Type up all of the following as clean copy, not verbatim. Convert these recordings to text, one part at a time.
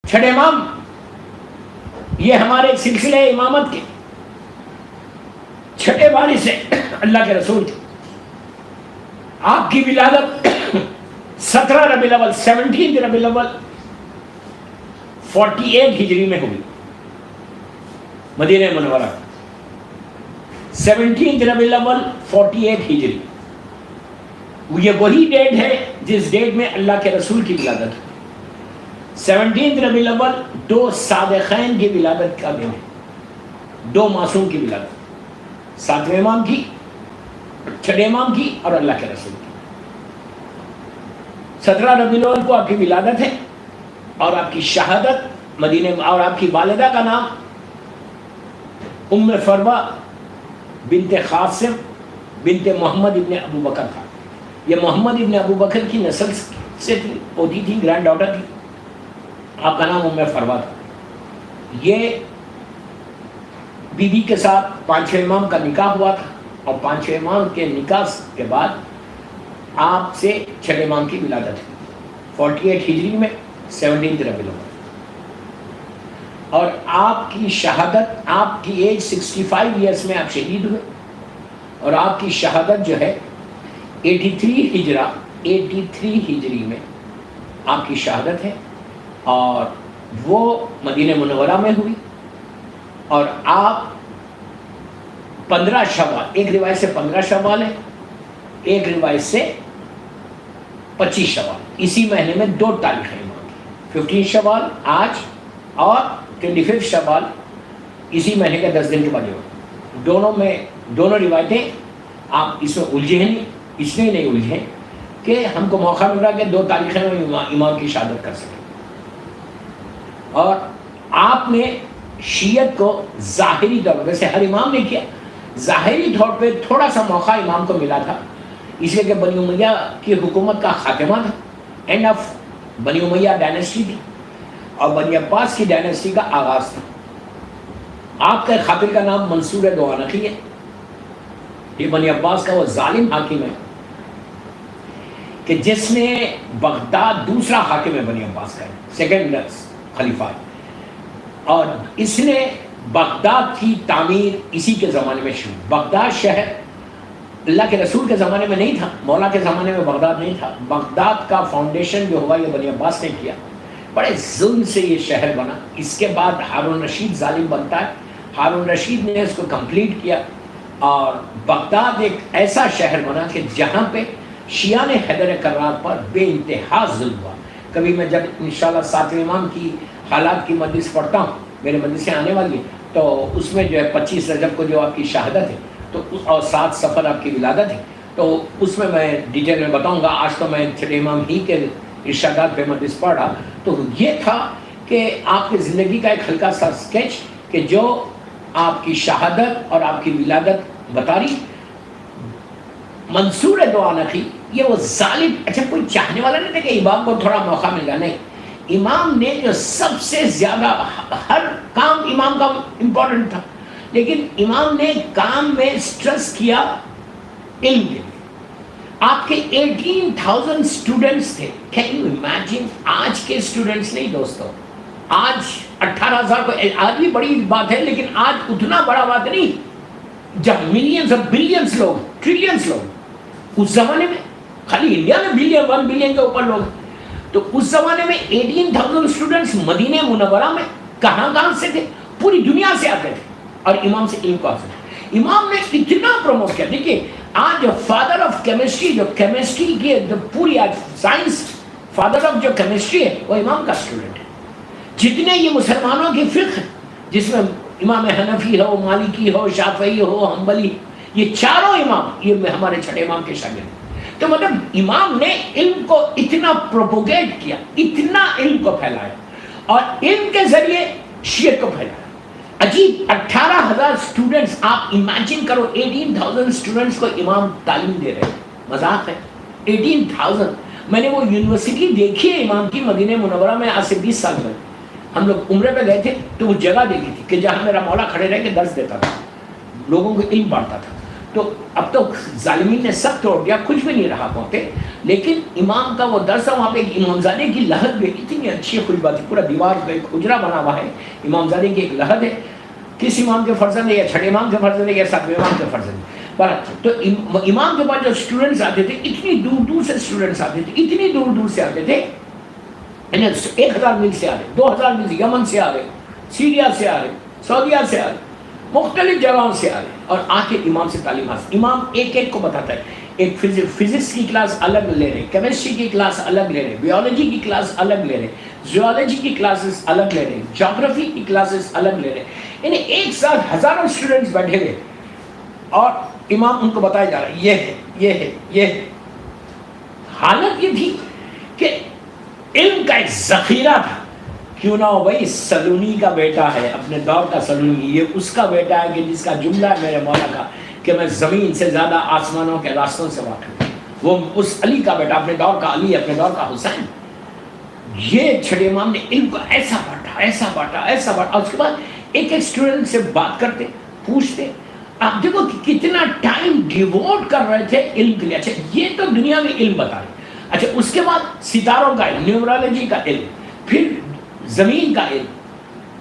چھٹے امام یہ ہمارے سلسلہ امامت کے چھٹے وارث سے اللہ کے رسول تھے. آپ کی ولادت 17 ربیع الاول 17 ربیع الاول 48 ہجری میں ہوئی مدینہ منورہ. 17 ربیع الاول 48 ہجری یہ وہی ڈیٹ ہے جس ڈیٹ میں اللہ کے رسول کی ولادت ہوئی. 17 ربیع الاول دو صادقین کی ولادت کا دن ہے, دو معصوم کی ولادت, 7ویں امام کی, چھٹے امام کی اور اللہ کے رسول کی. 17 ربیع الاول کو آپ کی ولادت ہے اور آپ کی شہادت مدینے میں, اور آپ کی والدہ کا نام ام فروہ بنت قاسم بنت محمد ابن ابو بکر تھا. یہ محمد ابن ابو بکر کی نسل سے تھی, پوتی تھی, گرینڈ ڈاٹر تھی. آپ کا نام ام فروہ تھا. یہ بی بی کے ساتھ 5ویں امام کا نکاح ہوا تھا اور 5ویں امام کے نکاح کے بعد آپ سے چھٹے امام کی ولادت ہے 48 ہجری میں 17 ربیع الاول. اور آپ کی شہادت, آپ کی ایج 65 ایئرس میں آپ شہید ہوئے اور آپ کی شہادت جو ہے 83 ہجری میں آپ کی شہادت ہے اور وہ مدینہ منورہ میں ہوئی. اور آپ 15 شوال, ایک روایت سے 15 شوال ہے, ایک روایت سے 25 شوال, اسی مہینے میں 2 تاریخیں امام کی, 15 شوال آج اور 25 شوال اسی مہینے کے 10 دن کے بعد. دونوں میں دونوں روایتیں آپ اس میں الجھے نہیں, اس لیے نہیں الجھے کہ ہم کو موقع مل رہا کہ 2 تاریخیں میں امام کی شہادت کر سکیں. اور آپ نے شیعت کو ظاہری طور پر, ویسے ہر امام نے کیا, ظاہری طور پہ تھوڑا سا موقع امام کو ملا تھا اس لیے کہ بنی امیہ کی حکومت کا خاتمہ تھا, اینڈ آف بنی امیہ ڈائنیسٹی تھی اور بنی عباس کی ڈائنیسٹی کا آغاز تھا. آپ کے خاتر کا نام منصور دوانقی ہے. یہ بنی عباس کا وہ ظالم حاکم ہے کہ جس نے بغداد, دوسرا حاکم ہے بنی عباس کا, سیکنڈ خلیفہ ہے, اور اس نے بغداد کی تعمیر اسی کے زمانے میں شروع. بغداد شہر اللہ کے رسول کے زمانے میں نہیں تھا, مولا کے زمانے میں بغداد نہیں تھا. بغداد کا فاؤنڈیشن جو ہوا یہ بنی عباس نے کیا, بڑے ظلم سے یہ شہر بنا. اس کے بعد ہارون رشید ظالم بنتا ہے, ہارون رشید نے اس کو کمپلیٹ کیا اور بغداد ایک ایسا شہر بنا کہ جہاں پہ شیعہ نے حیدر کرار پر بے انتہا ظلم ہوا. کبھی میں جب انشاءاللہ 7ویں امام کی حالات کی مجلس پڑھتا ہوں, میرے مجلس سے آنے والی ہے, تو اس میں جو ہے 25 رجب کو جو آپ کی شہادت ہے تو اور 7 صفر آپ کی ولادت ہے, تو اس میں ڈیٹیل میں بتاؤں گا. آج تو میں چھٹے امام ہی کے ارشادات پہ مجلس پڑھ رہا. تو یہ تھا کہ آپ کی زندگی کا ایک ہلکا سا اسکیچ کہ جو آپ کی شہادت اور آپ کی ولادت بتا رہی. منصور دوانقی یہ وہ ظالم, اچھا کوئی چاہنے والا نہیں تھا کہ امام کو تھوڑا موقع مل گیا, نہیں. امام نے جو سب سے زیادہ, ہر کام امام کا امپورٹنٹ تھا, لیکن امام نے کام میں سٹریس کیا علم کے. آپ کے 18,000 اسٹوڈنٹس تھے. کین یو امیجن, آج کے اسٹوڈنٹس نہیں دوستو, آج 18,000 کو, آج بھی بڑی بات ہے لیکن آج اتنا بڑا بات نہیں جب ملینز اور بلینز لوگ, ٹریلینز لوگ. اس زمانے میں خالی انڈیا میں بلین, 1 بلین کے اوپر لوگ. تو اس زمانے میں 18,000 اسٹوڈنٹس مدینہ منورہ میں کہاں کہاں سے تھے, پوری دنیا سے آتے تھے اور امام سے علم کو حاصل. امام نے اتنا پروموٹ کیا. دیکھیے آج جو فادر آف کیمسٹری, جو کیمسٹری کی پوری آج سائنس, فادر آف جو کیمسٹری ہے وہ امام کا اسٹوڈنٹ ہے. جتنے یہ مسلمانوں کی فقہ جس میں امام حنفی ہو, مالکی ہو, شافعی ہو, حنبلی, یہ چاروں امام یہ ہمارے چھٹے امام کے شاگرد. تو مطلب امام نے علم کو اتنا پروپوگیٹ کیا, اتنا علم کو پھیلایا اور علم کے ذریعے شیعت کو پھیلایا. عجیب 18,000 اسٹوڈنٹس, آپ امیجن کرو 18,000 اسٹوڈنٹس کو امام تعلیم دے رہے ہیں, مذاق ہے. 18,000. میں نے وہ یونیورسٹی دیکھی ہے امام کی مدینہ منورہ میں آج سے 20 سال پہلے. ہم لوگ عمرے پہ گئے تھے تو وہ جگہ دیکھی تھی کہ جہاں میرا مولا کھڑے رہ کے درس دیتا تھا, لوگوں کو علم بانٹتا تھا. تو اب تو ظالمین نے سب توڑ دیا، کچھ بھی نہیں رہا پہنچے، لیکن امام کا وہ درس وہاں پہ امامزادے کی لحد بھی اتنی اچھی خوشبو تھی، پورا دیوار پہ ایک حجرا بنا ہوا ہے، امامزادے کی ایک لحد ہے، کس امام کے فرزند ہے، یا چھٹے امام کے فرزند ہے، یا ساتویں امام کے فرزند ہے، تو امام کے بعد جو اسٹوڈنٹس آتے تھے اتنی دور دور سے اسٹوڈنٹس آتے تھے، اتنی دور دور سے آتے تھے، 1000 میل سے آ رہے، 2000 میل سے، یمن سے آ رہے، سیریا سے آ رہے، سعودیہ سے آ رہے، مختلف جگہوں سے آ رہے، اور آ کے امام سے تعلیم حاصل. امام ایک ایک کو بتاتا ہے، ایک فزکس کی کلاس الگ لے رہے، کیمسٹری کی کلاس الگ لے رہے، بیولوجی کی کلاس الگ لے رہے، زیولوجی کی کلاسز الگ لے رہے، جغرافی کی کلاسز الگ لے رہے، یعنی ایک ساتھ ہزاروں اسٹوڈنٹس بیٹھے ہوئے، اور امام ان کو بتایا جا رہا ہے، یہ ہے، یہ ہے، یہ ہے. حالت یہ تھی کہ علم کا ایک ذخیرہ تھا، کیوں نہ ہو بھائی، سلونی کا بیٹا ہے، اپنے دور کا سلونی، یہ اس کا بیٹا ہے کہ جس کا جملہ ہے میرے مولا کا کہ میں زمین سے زیادہ آسمانوں کے راستوں سے واقف ہوں، وہ اس علی کا بیٹا، اپنے دور کا علی، اپنے دور کا حسین. یہ چھٹے امام نے علم کو ایسا بانٹا، ایسا بانٹا، ایسا بانٹا، اور اس کے بعد ایک ایک اسٹوڈنٹ سے بات کرتے، پوچھتے. آپ دیکھو کہ کتنا ٹائم ڈیووٹ کر رہے تھے علم کے لیے. اچھا یہ تو دنیا میں علم بتا رہے، اچھا اس کے بعد ستاروں کا علم، نیورولوجی کا علم، پھر زمین کا علم،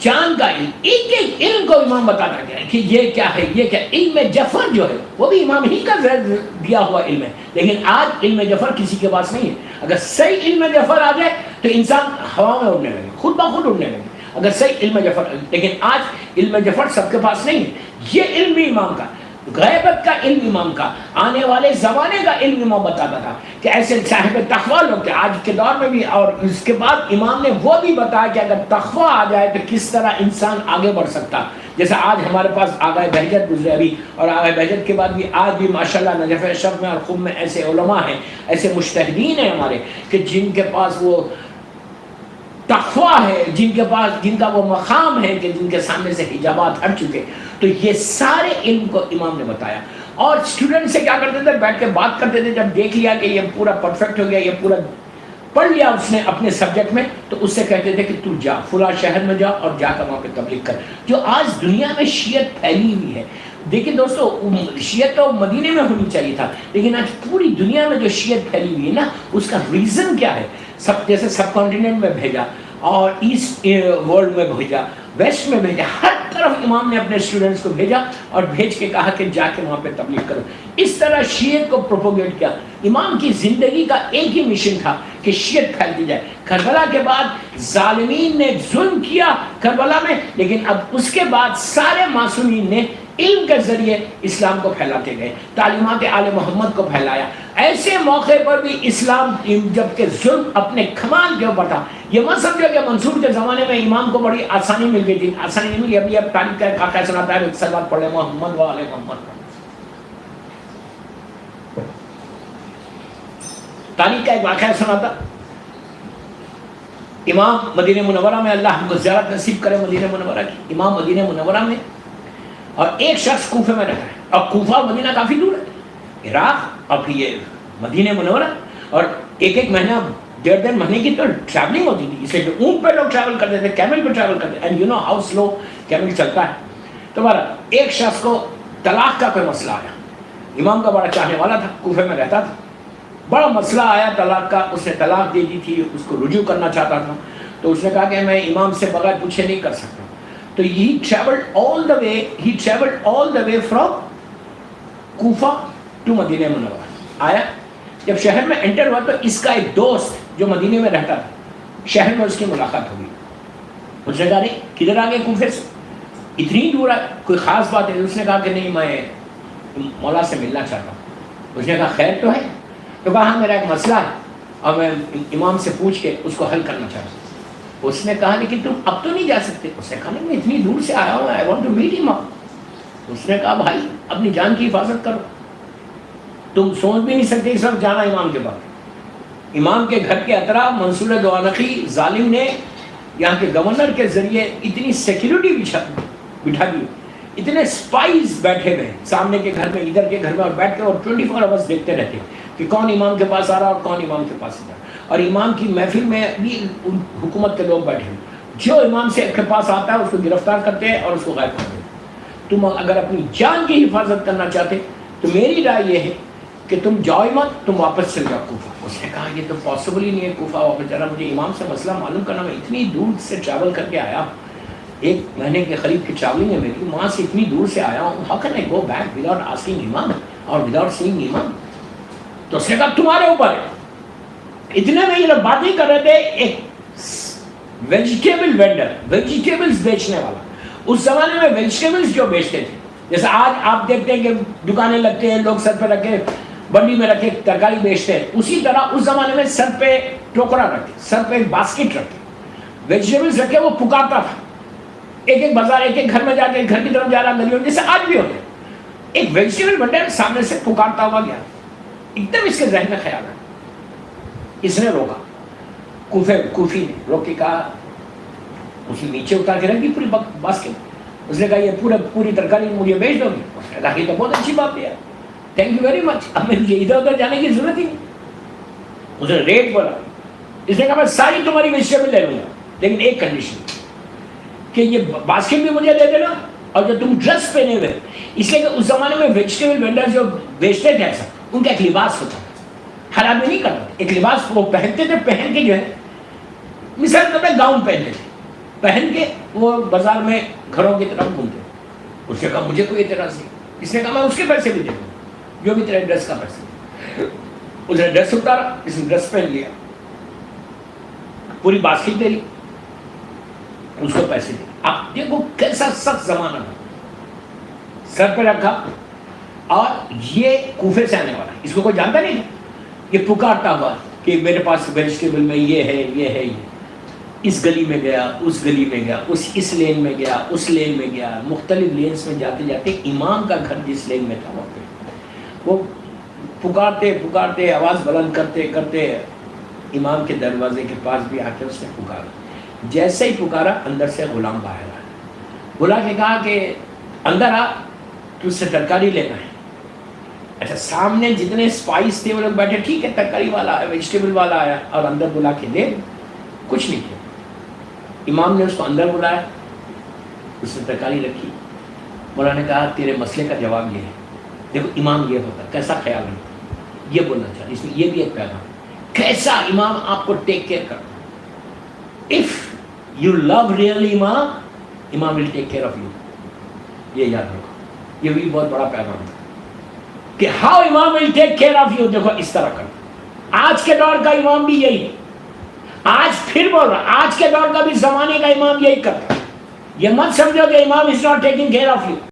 چاند کا علم، ایک ایک علم کو امام بتاتا گیا کہ یہ کیا ہے، یہ کیا. علم جفر جو ہے وہ بھی امام ہی کا دیا ہوا علم ہے، لیکن آج علم جفر کسی کے پاس نہیں ہے. اگر صحیح علم جفر آ جائے تو انسان ہوا میں اڑنے لگے، خود بخود اڑنے لگے، اگر صحیح علم جفر. لیکن آج علم جفر سب کے پاس نہیں ہے. یہ علم بھی امام کا، غیبت کا علم امام کا، آنے والے زمانے کا علم امام بتاتا تھا کہ ایسے صاحب تقویٰ لوگ تھے آج کے دور میں بھی. اور اس کے بعد امام نے وہ بھی بتایا کہ اگر تقویٰ آ جائے تو کس طرح انسان آگے بڑھ سکتا. جیسا آج ہمارے پاس آغائے بہجت گزرے ابھی، اور آغائے بہجت کے بعد بھی آج بھی ماشاءاللہ نجف اشرف میں اور خم میں ایسے علماء ہیں، ایسے مجتہدین ہیں ہمارے کہ جن کے پاس وہ تقویٰ ہے، جن کے پاس، جن کا وہ مقام ہے کہ جن کے سامنے سے حجابات ہٹ چکے. تو یہ سارے علم کو امام نے بتایا. اور اسٹوڈنٹ سے کیا کرتے تھے، بیٹھ کے بات کرتے تھے. جب دیکھ لیا کہ یہ پورا پرفیکٹ ہو گیا، یہ پورا پڑھ لیا اس نے اپنے سبجیکٹ میں، تو اس سے کہتے تھے کہ تو جا فلاں شہر میں جا اور جا کر وہاں پہ تبلیغ کر. جو آج دنیا میں شیعت پھیلی ہوئی ہے، دیکھیں دوستو، شیعت تو مدینے میں ہونی چاہیے تھا، لیکن آج پوری دنیا میں جو شیعت پھیلی ہوئی ہے نا، اس کا ریزن کیا ہے؟ جیسے سب کانٹیننٹ میں بھیجا، اور ایسٹ ورلڈ میں بھیجا، ویسٹ میں بھیجا، ہر طرف امام نے اپنے اسٹوڈنٹس کو بھیجا اور بھیج کے کہا کہ جا کے وہاں پہ تبلیغ کرو. اس طرح شیعت کو پروپوگیٹ کیا. امام کی زندگی کا ایک ہی مشن تھا کہ شیعت پھیلتی جائے. کربلا کے بعد ظالمین نے ظلم کیا کربلا میں، لیکن اب اس کے بعد سارے معصومین نے علم کے ذریعے اسلام کو پھیلاتے گئے، تعلیمات آل محمد کو پھیلایا. ایسے موقع پر بھی اسلام جبکہ ظلم اپنے کمال کے اوپر تھا. یہ مت سمجھو کہ منصور کے زمانے میں امام کو بڑی آسانی مل گئی تھی، آسانی نہیں ملی. ابھی اب تاریخ کا ایک واقعہ سناتا ہے، ایک سلوات پڑھ لیں، محمد و آل محمد. تاریخ کا ایک واقعہ سناتا. امام مدینہ منورہ میں، اللہ ہم کو زیارت نصیب کرے مدینہ منورہ کی، امام مدینہ منورہ میں، اور ایک شخص کوفے میں رہتا ہے. اور کوفہ اور مدینہ کافی دور ہے، عراق اور پھر یہ مدینہ منورہ، اور ایک ایک مہینہ، 1.5 مہینے کی تو ٹریولنگ ہوتی تھی. اس لیے اونٹ پہ لوگ ٹریول کرتے تھے، کیمل پہ ٹریول کرتے تھے، and you know how slow camel چلتا ہے. تو بارہ ایک شخص کو طلاق کا کوئی مسئلہ آیا. امام کا بڑا چاہنے والا تھا، کوفے میں رہتا تھا. بڑا مسئلہ آیا طلاق کا، اس نے طلاق دے دی تھی، اس کو رجوع کرنا چاہتا تھا. تو اس نے کہا کہ میں امام سے بغیر پوچھے نہیں کر سکتا. تو he traveled all the way from Kufa to Medina Munawwara. آیا جب شہر میں انٹر ہوا تو اس کا ایک دوست جو مدینے میں رہتا تھا، شہر میں اس کی ملاقات ہوئی. اس نے کہا نہیں کدھر آ گئے کوفے سے، اتنی دور ہے، کوئی خاص بات ہے؟ اس نے کہا کہ نہیں میں مولا سے ملنا چاہتا ہوں. اس نے کہا خیر تو ہے؟ تو کہا ہاں میرا ایک مسئلہ ہے اور میں امام سے پوچھ کے اس کو حل کرنا چاہتا ہوں. اس نے کہا لیکن تم اب تو نہیں جا سکتے. اس نے کہا نہیں میں اتنی دور سے آیا ہوں، I want to meet him. اس نے کہا بھائی اپنی جان کی حفاظت کرو، تم سوچ بھی نہیں سکتے اس وقت جانا امام کے پاس. امام کے گھر کے اطراف منصور دوانقی ظالم نے یہاں کے گورنر کے ذریعے اتنی سیکیورٹی بٹھا دی، اتنے سپائز بیٹھے ہوئے سامنے کے گھر میں، ادھر کے گھر میں، اور بیٹھ کے اور 24 آورس دیکھتے رہتے کہ کون امام کے پاس آ رہا اور کون امام کے پاس آ رہا. اور امام کی محفل میں بھی حکومت کے لوگ بیٹھے ہیں، جو امام سے کے پاس آتا ہے اس کو گرفتار کرتے ہیں اور اس کو غائب کرتے ہیں. تم اگر اپنی جان کی حفاظت کرنا چاہتے تو میری رائے یہ ہے کہ تم جاؤ مت، تم واپس چل جاؤ کوفہ۔ اس نے کہا یہ تو پاسبل ہی نہیں ہے کوفہ واپس جانا، مجھے امام سے مسئلہ معلوم کرنا، میں اتنی دور سے ٹریول کر کے آیا، 1 مہینے کے قریب کی ٹریولنگ ہے میری، وہاں سے اتنی دور سے آیا ہوں، how can I go back without asking امام اور وداؤٹ سیئنگ امام؟ تو اس نے کہا تمہارے اوپر ہے۔ اتنے میں یہ لوگ بات نہیں کر رہے تھے، ایک ویجیٹیبل وینڈر، ویجیٹیبلز بیچنے والا، اس زمانے میں ویجیٹیبلز جو بیچتے تھے، جیسے آج آپ دیکھتے ہیں کہ دکانیں لگتے ہیں، لوگ سر پہ رکھے بنڈی میں رکھے ترکاری بیچتے ہیں، اسی طرح اس زمانے میں سر پہ ٹوکرا رکھے، سر پہ ایک باسکٹ رکھے، ویجیٹیبلز رکھے، وہ پکارتا تھا، ایک بازار، ایک گھر میں جا کے گھر کی طرف جا رہا گلیوں، جیسے آج بھی ہوتے ہیں، ایک ویجیٹیبل وینڈر سامنے سے پکارتا ہوا گیا، ایک دم اس کے ذہن میں خیال ہے، اس نے روکا، کوفی نے روک کے کہا، اس نے نیچے اتار کے رکھ دی پوری باسکٹ، اس نے کہا یہ پوری ترکاری مجھے بیچ دو گی؟ اس نے کہا یہ تو بہت اچھی بات ہے، تھینک یو ویری مچ، اب مجھے ادھر ادھر جانے کی ضرورت ہی نہیں۔ اس نے ریٹ بولا، اس نے کہا میں ساری تمہاری ویجیٹیبل لے لوں گا، لیکن ایک کنڈیشن کہ یہ باسکٹ بھی مجھے دے دینا، اور جو تم ڈریس پہنے ہوئے، اس لیے کہ اس زمانے میں ویجیٹیبل وینڈر جو بیچتے تھے ایسا، ان کا ایک لباس ہوتا تھا، حرام میں نہیں کرتے، ایک لباس وہ پہنتے تھے، پہن کے جو ہے مثال کے طور پہ گاؤن پہنتے تھے، پہن کے وہ بازار میں گھروں کی طرف گھومتے۔ اس نے کہا مجھے کوئی اعتراض نہیں، اس نے کہا میں اس کے پیسے بھی دے دوں جو بھی تیرے ڈریس کا پیسہ۔ اس نے ڈریس اتارا، اس نے ڈریس پہن لیا، پوری باسکٹ دے لی، اس کو پیسے دے۔ آپ دیکھو کیسا سخت زمانہ تھا، سر پہ رکھا، اور یہ کوفے سے آنے والا، اس کو کوئی جانتا نہیں تھا، یہ پکارتا ہوا کہ میرے پاس ویجیٹیبل میں یہ ہے، یہ ہے، یہ اس گلی میں گیا، اس گلی میں گیا، اس لین میں گیا، اس لین میں گیا، مختلف لینز میں جاتے جاتے امام کا گھر جس لین میں تھا وہاں پہ وہ پکارتے پکارتے آواز بلند کرتے کرتے امام کے دروازے کے پاس بھی آ کے اس نے پکارا۔ جیسے ہی پکارا اندر سے غلام باہر آیا، بلا کے کہا کہ اندر آ، تجھ سے ترکاری لینا ہے۔ اچھا سامنے جتنے اسپائس تھے وہ لوگ بیٹھے، ٹھیک ہے ترکاری والا آیا، ویجیٹیبل والا آیا، اور اندر بلا کے دے، کچھ نہیں کیا۔ امام نے اس کو اندر بلایا، اس نے ترکاری رکھی، مولانا نے کہا تیرے مسئلے کا جواب یہ ہے۔ دیکھو امام یہ ہوتا، کیسا خیال رکھتا، یہ بولنا چاہتا، اس میں یہ بھی ایک پیغام، کیسا امام آپ کو ٹیک کیئر کرتا۔ اف یو لو ریئلی امام، امام ول ٹیک کیئر آف یو، یہ یاد رکھو، یہ بھی بہت بڑا پیغام تھا کہ ہاؤ امام ول ٹیک کیئر آف یو۔ دیکھو اس طرح کرنا، آج کے دور کا امام بھی یہی ہے، آج پھر بول رہا، آج کے دور کا بھی زمانے کا امام یہی کرتا ہے۔ یہ مت سمجھو کہ امام is not taking care of you,